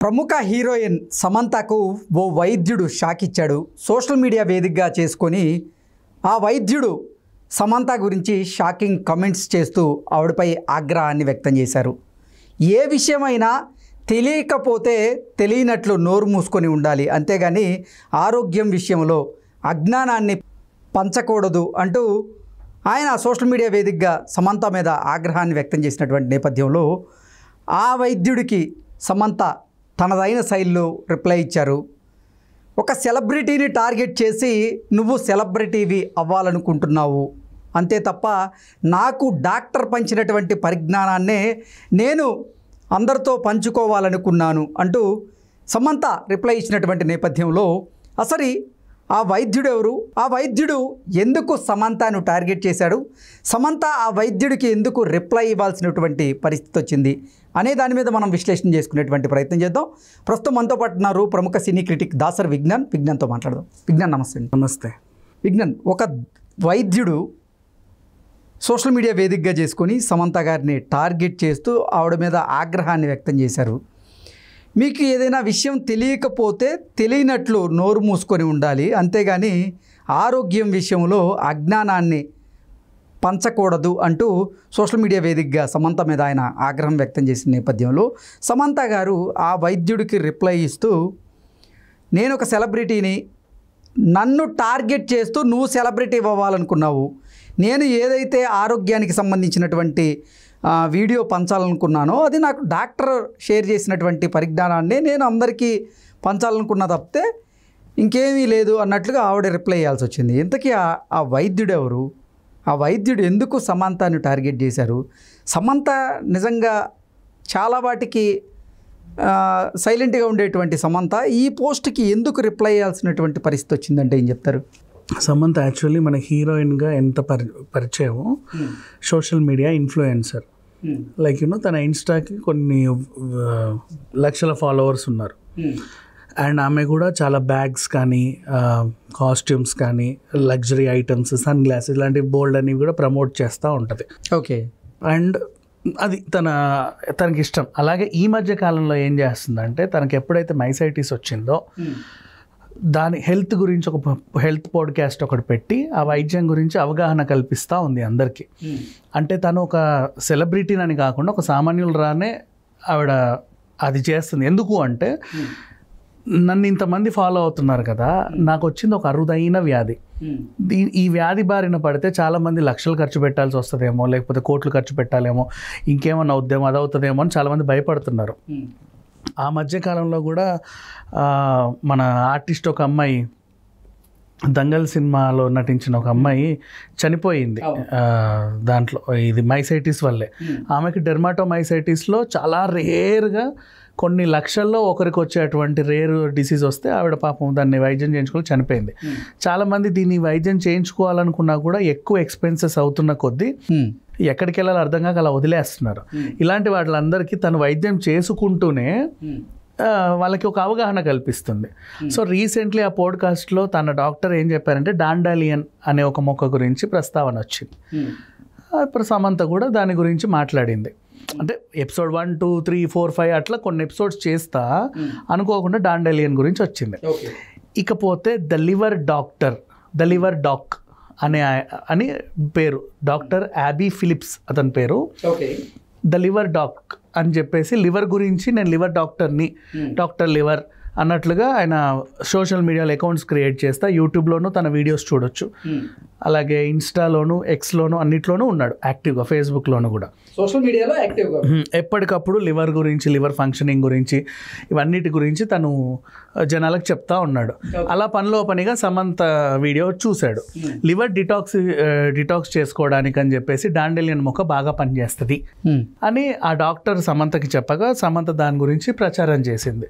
ప్రముఖ హీరోయిన్ సమంతకు ఓ వైద్యుడు షాక్ ఇచ్చాడు. సోషల్ మీడియా వేదికగా చేసుకొని ఆ వైద్యుడు సమంత గురించి షాకింగ్ కమెంట్స్ చేస్తూ ఆవిడపై ఆగ్రహాన్ని వ్యక్తం చేశారు. ఏ విషయమైనా తెలియకపోతే తెలియనట్లు నోరు మూసుకొని ఉండాలి, అంతేగాని ఆరోగ్యం విషయంలో అజ్ఞానాన్ని పంచకూడదు అంటూ ఆయన సోషల్ మీడియా వేదికగా సమంత మీద ఆగ్రహాన్ని వ్యక్తం చేసినటువంటి నేపథ్యంలో ఆ వైద్యుడికి సమంత తనదైన శైలిలో రిప్లై ఇచ్చారు. ఒక సెలబ్రిటీని టార్గెట్ చేసి నువ్వు సెలబ్రిటీవి అవ్వాలనుకుంటున్నావు, అంతే తప్ప నాకు డాక్టర్ పంచినటువంటి పరిజ్ఞానాన్నే నేను అందరితో పంచుకోవాలనుకున్నాను అంటూ సమంత రిప్లై ఇచ్చినటువంటి నేపథ్యంలో అసలు ఆ వైద్యుడు ఎవరు, ఆ వైద్యుడు ఎందుకు సమంతను టార్గెట్ చేశాడు, సమంత ఆ వైద్యుడికి ఎందుకు రిప్లై ఇవ్వాల్సినటువంటి పరిస్థితి వచ్చింది అనే దాని మీద మనం విశ్లేషణ చేసుకునేటువంటి ప్రయత్నం చేద్దాం. ప్రస్తుతం మనతో పాటు ఉన్నారు ప్రముఖ సినీ క్రిటిక్ దాసరి విజ్ఞాన్తో మాట్లాడదాం. విజ్ఞాన్ నమస్తే. నమస్తే విజ్ఞాన్, ఒక వైద్యుడు సోషల్ మీడియా వేదికగా చేసుకొని సమంత గారిని టార్గెట్ చేస్తూ ఆవిడ మీద ఆగ్రహాన్ని వ్యక్తం చేశారు. మీకు ఏదైనా విషయం తెలియకపోతే తెలియనట్లు నోరు మూసుకొని ఉండాలి, అంతేగాని ఆరోగ్యం విషయంలో అజ్ఞానాన్ని పంచకూడదు అంటూ సోషల్ మీడియా వేదికగా సమంత మీద ఆయన ఆగ్రహం వ్యక్తం చేసిన నేపథ్యంలో సమంత గారు ఆ వైద్యుడికి రిప్లై ఇస్తూ, నేను ఒక సెలబ్రిటీని, నన్ను టార్గెట్ చేస్తూ నువ్వు సెలబ్రిటీ అవ్వాలనుకున్నావు, నేను ఏదైతే ఆరోగ్యానికి సంబంధించినటువంటి వీడియో పంచాలనుకున్నానో అది నాకు డాక్టర్ షేర్ చేసినటువంటి పరిజ్ఞానాన్ని నేను అందరికీ పంచాలనుకున్నా తప్పితే ఇంకేమీ లేదు అన్నట్లుగా ఆవిడ రిప్లై ఇవ్వాల్సి వచ్చింది. ఇంతకీ ఆ వైద్యుడు ఎవరు, ఆ వైద్యుడు ఎందుకు సమంతను టార్గెట్ చేశారు? సమంత నిజంగా చాలా వాటికి సైలెంట్గా ఉండేటువంటి సమంత ఈ పోస్ట్కి ఎందుకు రిప్లై ఇవ్వాల్సినటువంటి పరిస్థితి వచ్చిందంటే ఏం చెప్తారు? సమంత యాక్చువల్లీ మన హీరోయిన్గా ఎంత పరిచయమో సోషల్ మీడియా ఇన్ఫ్లుయెన్సర్, లైక్ తన ఇన్స్టాకి కొన్ని లక్షల ఫాలోవర్స్ ఉన్నారు. అండ్ ఆమె కూడా చాలా బ్యాగ్స్ కానీ కాస్ట్యూమ్స్ కానీ లగ్జరీ ఐటమ్స్, సన్ గ్లాసెస్ ఇలాంటి బోల్డ్ అనేవి కూడా ప్రమోట్ చేస్తూ ఉంటుంది. ఓకే. అండ్ అది తనకి ఇష్టం. అలాగే ఈ మధ్య కాలంలో ఏం చేస్తుందంటే తనకి ఎప్పుడైతే మైసైటిస్ వచ్చిందో దాని హెల్త్ గురించి ఒక హెల్త్ పాడ్కాస్ట్ ఒకటి పెట్టి ఆ వైద్యం గురించి అవగాహన కల్పిస్తూ ఉంది అందరికీ. అంటే తను ఒక సెలబ్రిటీని కాకుండా ఒక సామాన్యులు రానే ఆవిడ అది చేస్తుంది. ఎందుకు అంటే నన్ను ఇంతమంది ఫాలో అవుతున్నారు కదా, నాకు వచ్చింది ఒక అరుదైన వ్యాధి, ఈ వ్యాధి బారిన పడితే చాలామంది లక్షలు ఖర్చు పెట్టాల్సి వస్తుందేమో, లేకపోతే కోట్లు ఖర్చు పెట్టాలేమో, ఇంకేమన్నా అవుద్దేమో, అది అవుతుందేమో అని చాలామంది భయపడుతున్నారు. ఆ మధ్యకాలంలో కూడా మన ఆర్టిస్ట్ ఒక అమ్మాయి, దంగల్ సినిమాలో నటించిన ఒక అమ్మాయి చనిపోయింది. దాంట్లో ఇది మైసైటిస్ వల్లే. ఆమెకి డెర్మాటోమైసైటిస్లో చాలా రేర్గా కొన్ని లక్షల్లో ఒకరికి వచ్చేటువంటి రేర్ డిసీజ్ వస్తే ఆవిడ పాపం దాన్ని వైద్యం చేయించుకొని చనిపోయింది. చాలామంది దీన్ని వైద్యం చేయించుకోవాలనుకున్నా కూడా ఎక్కువ ఎక్స్పెన్సెస్ అవుతున్న కొద్దీ ఎక్కడికి వెళ్ళాలో అర్థం కాక అలా వదిలేస్తున్నారు. ఇలాంటి వాళ్ళందరికీ తను వైద్యం చేసుకుంటూనే వాళ్ళకి ఒక అవగాహన కల్పిస్తుంది. సో రీసెంట్లీ ఆ పోడ్కాస్ట్లో తన డాక్టర్ ఏం చెప్పారంటే డాండాలియన్ అనే ఒక మొక్క గురించి ప్రస్తావన వచ్చింది. ఇప్పుడు సమంత కూడా దాని గురించి మాట్లాడింది. అంటే ఎపిసోడ్ 1, 2, 3, 4, 5 అట్లా కొన్ని ఎపిసోడ్స్ చేస్తా అనుకోకుండా డాండాలియన్ గురించి వచ్చింది. ఇకపోతే ద లివర్ డాక్ అని పేరు, డాక్టర్ యాబీ ఫిలిప్స్ అతని పేరు. ద లివర్ డాక్ అని చెప్పేసి లివర్ గురించి నేను లివర్ డాక్టర్ని, డాక్టర్ లివర్ అన్నట్లుగా ఆయన సోషల్ మీడియాలో అకౌంట్స్ క్రియేట్ చేస్తా యూట్యూబ్లోనూ తన వీడియోస్ చూడొచ్చు. అలాగే ఇన్స్టాలోను, ఎక్స్లోను అన్నిట్లోనూ ఉన్నాడు యాక్టివ్గా, ఫేస్బుక్లోను కూడా సోషల్ మీడియాలో యాక్టివ్గా ఎప్పటికప్పుడు లివర్ గురించి, లివర్ ఫంక్షనింగ్ గురించి, ఇవన్నిటి గురించి తను జనాలకు చెప్తా ఉన్నాడు. అలా పనిలో పనిగా సమంత వీడియో చూశాడు. లివర్ డిటాక్స్ చేసుకోవడానికి అని చెప్పేసి డాండేలియన్ మొక్క బాగా పనిచేస్తుంది అని ఆ డాక్టర్ సమంతకి చెప్పగా సమంత దాని గురించి ప్రచారం చేసింది.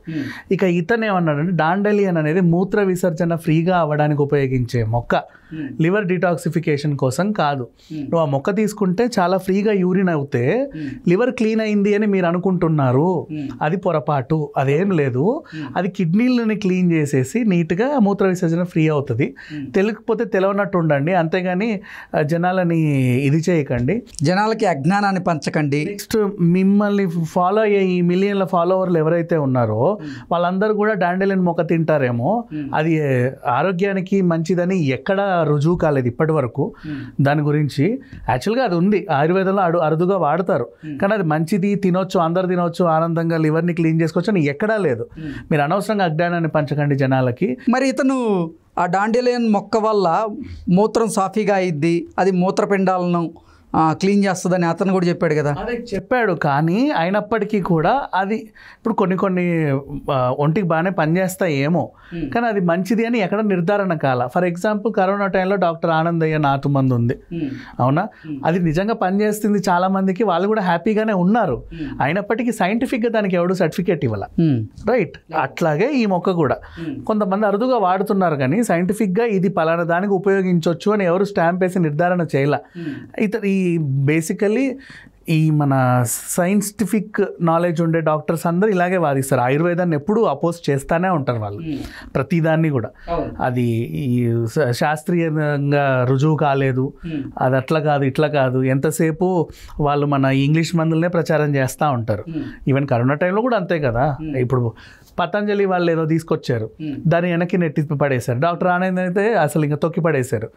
ఇక ఇతను ఏమన్నాడంటే డాండేలియన్ అనేది మూత్ర విసర్జన ఫ్రీగా అవ్వడానికి ఉపయోగించే మొక్క, లివర్ డిటాక్సిఫికేషన్ కోసం కాదు. నువ్వు ఆ మొక్క తీసుకుంటే చాలా ఫ్రీగా యూరిన్ అవుతే లివర్ క్లీన్ అయింది అని మీరు అనుకుంటున్నారు, అది పొరపాటు. అదేం లేదు, అది కిడ్నీలని క్లీన్ చేసేసి నీట్గా మూత్ర విసర్జన ఫ్రీ అవుతుంది. తెలియకపోతే తెలవనట్టు ఉండండి, అంతేగాని జనాలని ఇది చేయకండి, జనాలకి అజ్ఞానాన్ని పంచకండి. నెక్స్ట్ మిమ్మల్ని ఫాలో అయ్యే ఈ మిలియన్ల ఫాలోవర్లు ఎవరైతే ఉన్నారో వాళ్ళందరూ కూడా డాండెలిన్ మొక్క తింటారేమో, అది ఆరోగ్యానికి మంచిదని ఎక్కడ రుజువు కాలేదు ఇప్పటి వరకు. దాని గురించి యాక్చువల్గా అది ఉంది, ఆయుర్వేదంలో అరుదుగా వాడతారు, కానీ అది మంచిది, తినొచ్చు, అందరు తినొచ్చు, ఆనందంగా లివర్ని క్లీన్ చేసుకోవచ్చు అని ఎక్కడా లేదు. మీరు అనవసరంగా అజ్ఞానాన్ని పంచకండి జనాలకి. మరి ఇతను ఆ డాండెలియన్ మొక్క వల్ల మూత్రం సాఫీగా అయ్యిద్ది, అది మూత్రపిండాలను క్లీన్ చేస్తుందని అతను కూడా చెప్పాడు కదా. అదే చెప్పాడు, కానీ అయినప్పటికీ కూడా అది ఇప్పుడు కొన్ని ఒంటికి బాగానే పనిచేస్తాయి ఏమో, కానీ అది మంచిది అని ఎక్కడ నిర్ధారణ కాల. ఫర్ ఎగ్జాంపుల్ కరోనా టైంలో డాక్టర్ ఆనందయ్య నాటు మందు ఉంది, అవునా, అది నిజంగా పనిచేస్తుంది చాలా మందికి, వాళ్ళు కూడా హ్యాపీగానే ఉన్నారు. అయినప్పటికీ సైంటిఫిక్గా దానికి ఎవడు సర్టిఫికేట్ ఇవ్వాల, రైట్? అట్లాగే ఈ మొక్క కూడా కొంతమంది అరుదుగా వాడుతున్నారు, కానీ సైంటిఫిక్గా ఇది పలానా దానికి ఉపయోగించవచ్చు అని ఎవరు స్టాంప్ వేసి నిర్ధారణ చేయాల. ఈ బేసికలీ ఈ మన సైంటిఫిక్ నాలెడ్జ్ ఉండే డాక్టర్స్ అందరూ ఇలాగే వాదిస్తారు. ఆయుర్వేదాన్ని ఎప్పుడూ అపోజ్ చేస్తూనే ఉంటారు వాళ్ళు, ప్రతిదాన్ని కూడా. అది ఈ శాస్త్రీయంగా రుజువు కాలేదు, అది అట్లా కాదు ఇట్లా కాదు, ఎంతసేపు వాళ్ళు మన ఇంగ్లీష్ మందులనే ప్రచారం చేస్తూ ఉంటారు. ఈవెన్ కరోనా టైంలో కూడా అంతే కదా. ఇప్పుడు పతంజలి వాళ్ళు ఏదో తీసుకొచ్చారు, దాన్ని వెనక్కి నెట్టి పడేశారు. డాక్టర్ ఆనంద్ అయితే అసలు ఇంకా తొక్కి పడేశారు,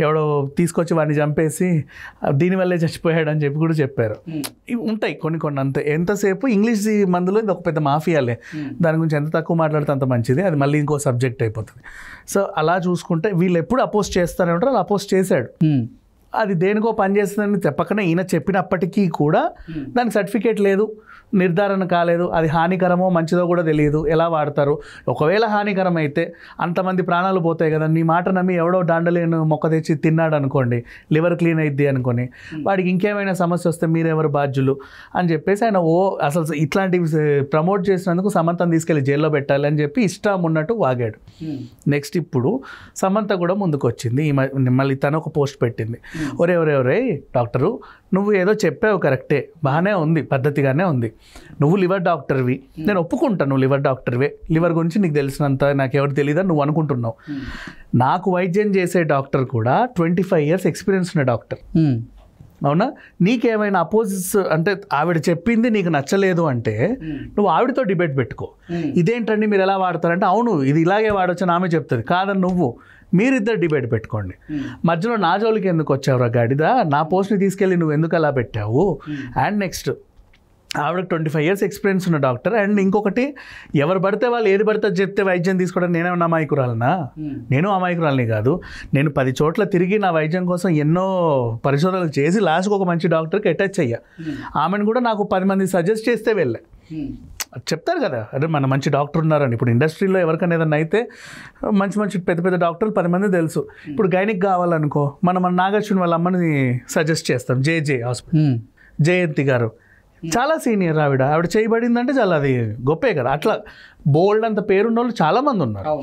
ఎవడో తీసుకొచ్చి వాడిని చంపేసి దీనివల్లే చచ్చిపోయాడు అని చెప్పి కూడా చెప్పారు. ఇవి ఉంటాయి కొన్ని అంతే. ఎంతసేపు ఇంగ్లీష్ మందులో ఇది ఒక పెద్ద మాఫియాలే, దాని గురించి ఎంత తక్కువ మాట్లాడితే అంత మంచిది, అది మళ్ళీ ఇంకో సబ్జెక్ట్ అయిపోతుంది. సో అలా చూసుకుంటే వీళ్ళు ఎప్పుడు అపోజ్ చేస్తూనే ఉంటారు, అలా అపోజ్ చేశాడు. అది దేనికో పనిచేస్తుందని చెప్పకనే ఈయన చెప్పినప్పటికీ కూడా దానికి సర్టిఫికేట్ లేదు, నిర్ధారణ కాలేదు, అది హానికరమో మంచిదో కూడా తెలియదు, ఎలా వాడతారు. ఒకవేళ హానికరం అయితే అంతమంది ప్రాణాలు పోతాయి కదా. నీ మాట నమ్మి ఎవడో డాండలేను మొక్క తెచ్చి తిన్నాడు అనుకోండి, లివర్ క్లీన్ అయిద్ది అనుకోని, వాడికి ఇంకేమైనా సమస్య వస్తే మీరెవరు బాధ్యులు అని చెప్పేసి ఆయన అసలు ఇట్లాంటివి ప్రమోట్ చేసినందుకు సమంతను తీసుకెళ్ళి జైల్లో పెట్టాలి అని చెప్పి ఇష్టం ఉన్నట్టు వాగాడు. నెక్స్ట్ ఇప్పుడు సమంత కూడా ముందుకు వచ్చింది, మళ్ళీ తను ఒక పోస్ట్ పెట్టింది, ఒరే డాక్టరు నువ్వు ఏదో చెప్పావు కరెక్టే, బాగానే ఉంది, పద్ధతిగానే ఉంది, నువ్వు లివర్ డాక్టర్వి, నేను ఒప్పుకుంటాను, నువ్వు లివర్ డాక్టర్వే, లివర్ గురించి నీకు తెలిసినంత నాకు ఎవరు తెలియదని నువ్వు అనుకుంటున్నావు. నాకు వైద్యం చేసే డాక్టర్ కూడా 25 years ఎక్స్పీరియన్స్ ఉన్న డాక్టర్, అవునా? నీకేమైనా అపోజిట్స్ అంటే ఆవిడ చెప్పింది నీకు నచ్చలేదు అంటే నువ్వు ఆవిడతో డిబేట్ పెట్టుకో. ఇదేంటండి మీరు ఎలా వాడతారంటే, అవును ఇది ఇలాగే వాడొచ్చని ఆమె చెప్తుంది, కాదని నువ్వు మీరిద్దరు డిబేట్ పెట్టుకోండి. మధ్యలో నా జోలికి ఎందుకు వచ్చావురా గాడిదా, నా పోస్ట్ని తీసుకెళ్ళి నువ్వు ఎందుకు అలా పెట్టావు. అండ్ నెక్స్ట్ ఆవిడకి 25 years ఎక్స్పీరియన్స్ ఉన్న డాక్టర్. అండ్ ఇంకొకటి, ఎవరు పడితే వాళ్ళు ఏది పడితే చెప్తే వైద్యం తీసుకోవడం నేనేమన్నా అమాయకురాలనా? నేను అమాయకురాలని కాదు. నేను 10 చోట్ల తిరిగి నా వైద్యం కోసం ఎన్నో పరిశోధనలు చేసి లాస్ట్కి ఒక మంచి డాక్టర్కి అటాచ్ అయ్యా. ఆమెను కూడా నాకు 10 మంది సజెస్ట్ చేస్తే వెళ్ళా. చెప్తారు కదా, అరే మన మంచి డాక్టర్ ఉన్నారని. ఇప్పుడు ఇండస్ట్రీలో ఎవరికైనా ఏదన్నా అయితే మంచి పెద్ద డాక్టర్లు 10 మంది తెలుసు. ఇప్పుడు గైనిక్ కావాలనుకో, మన నాగార్జున వాళ్ళ అమ్మని సజెస్ట్ చేస్తాం, జేజే హాస్పిటల్, జయంతి గారు చాలా సీనియర్, ఆవిడ చేయబడిందంటే చాలా అది గొప్పే కదా. అట్లా బోల్డ్ అంత పేరున్న వాళ్ళు చాలామంది ఉన్నారు.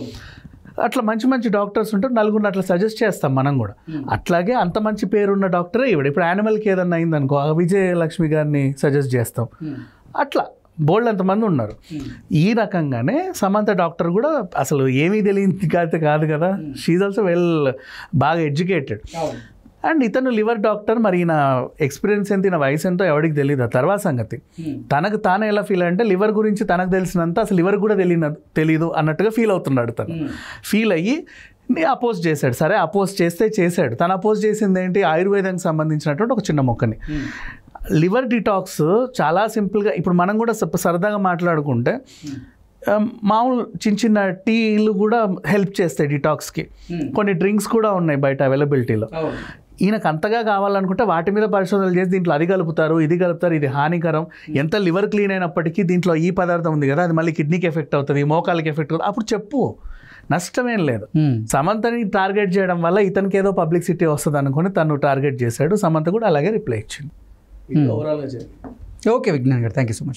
అట్లా మంచి డాక్టర్స్ ఉంటారు, నలుగురిని అట్లా సజెస్ట్ చేస్తాం మనం కూడా. అట్లాగే అంత మంచి పేరున్న డాక్టరే ఈవిడ. ఇప్పుడు యానిమల్కి ఏదన్నా అయిందనుకో, విజయలక్ష్మి గారిని సజెస్ట్ చేస్తాం. అట్లా బోల్డ్ అంతమంది ఉన్నారు. ఈ రకంగానే సమంత డాక్టర్ కూడా అసలు ఏమీ తెలియదు కాదు కదా. షీఈ్ ఆల్సో బాగా ఎడ్యుకేటెడ్. అండ్ ఇతను లివర్ డాక్టర్, మరి ఈయన ఎక్స్పీరియన్స్ ఎంత, ఈయన వయసు ఎంతో ఎవరికి తెలియదు. ఆ తర్వాత సంగతి తనకు తానే ఎలా ఫీల్ అంటే, లివర్ గురించి తనకు తెలిసినంత అసలు లివర్ కూడా తెలియదు అన్నట్టుగా ఫీల్ అవుతున్నాడు. తను ఫీల్ అయ్యి అపోజ్ చేశాడు. సరే అపోజ్ చేశాడు. తను అపోజ్ చేసింది ఏంటి, ఆయుర్వేదానికి సంబంధించినటువంటి ఒక చిన్న మొక్కని. లివర్ డిటాక్స్ చాలా సింపుల్గా, ఇప్పుడు మనం కూడా సరదాగా మాట్లాడుకుంటే మామూలు చిన్న టీలు కూడా హెల్ప్ చేస్తాయి డిటాక్స్కి. కొన్ని డ్రింక్స్ కూడా ఉన్నాయి బయట అవైలబిలిటీలో. ఈయనకు అంతగా కావాలనుకుంటే వాటి మీద పరిశోధనలు చేసి దీంట్లో అది కలుపుతారు, ఇది హానికరం. ఎంత లివర్ క్లీన్ అయినప్పటికీ దీంట్లో ఈ పదార్థం ఉంది కదా, అది మళ్ళీ కిడ్నీకి ఎఫెక్ట్ అవుతుంది, మోకాలకి ఎఫెక్ట్ అవుతుంది, అప్పుడు చెప్పు, నష్టమేం లేదు. సమంతని టార్గెట్ చేయడం వల్ల ఇతనికి ఏదో పబ్లిసిటీ వస్తుంది అనుకుని తను టార్గెట్ చేశాడు. సమంత కూడా అలాగే రిప్లై ఇచ్చింది. ఓవరాల్గా ఓకే విజ్ఞాన్ గారు, థ్యాంక్ యూ సో మచ్.